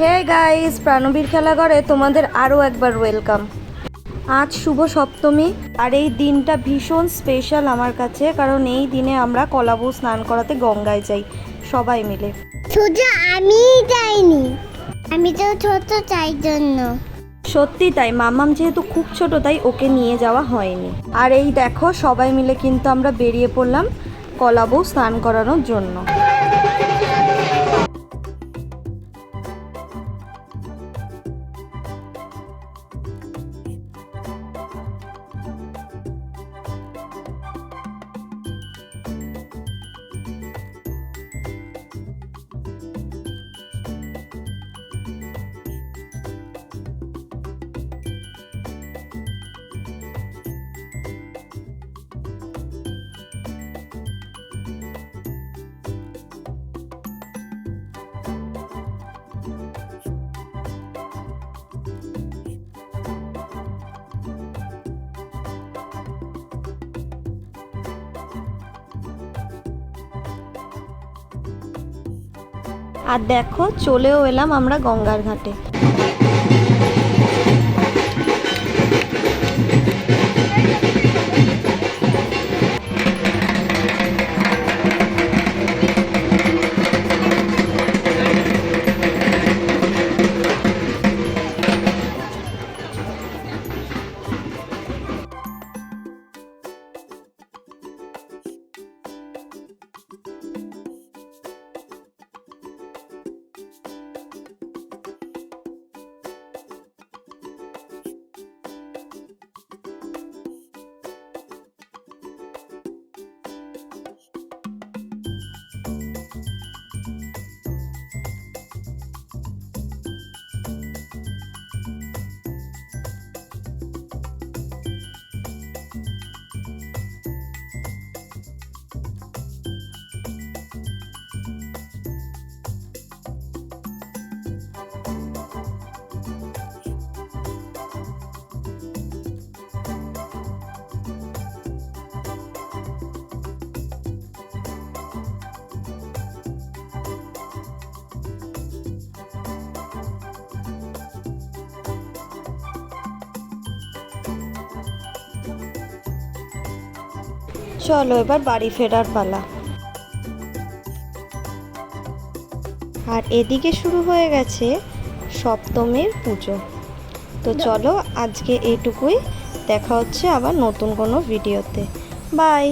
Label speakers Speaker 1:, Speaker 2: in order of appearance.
Speaker 1: Hey guys, প্রাণবীর খেলাঘরে তোমাদের আরও একবার ওয়েলকাম। আজ শুভ সপ্তমী, আর এই দিনটা ভীষণ স্পেশাল আমার কাছে, কারণ এই দিনে আমরা কলাবউ স্নান করাতে গঙ্গায় যাই সবাই মিলে।
Speaker 2: শুধু আমি যাইনি, আমি তো ছোট চাই জন্য।
Speaker 1: সত্যি তাই, মাম্মাম যেহেতু খুব ছোট তাই ওকে নিয়ে যাওয়া হয়নি। আর এই দেখো সবাই মিলে কিন্তু আমরা বেরিয়ে পড়লাম কলাবউ স্নান করানোর জন্য। আর দেখো চলেও এলাম আমরা গঙ্গার ঘাটে। চলো এবার বাড়ি ফেরার পালা। আর এদিকে শুরু হয়ে গেছে সপ্তমীর পুজো। তো চলো আজকে এইটুকুই, দেখা হচ্ছে আবার নতুন কোনো ভিডিওতে। বাই।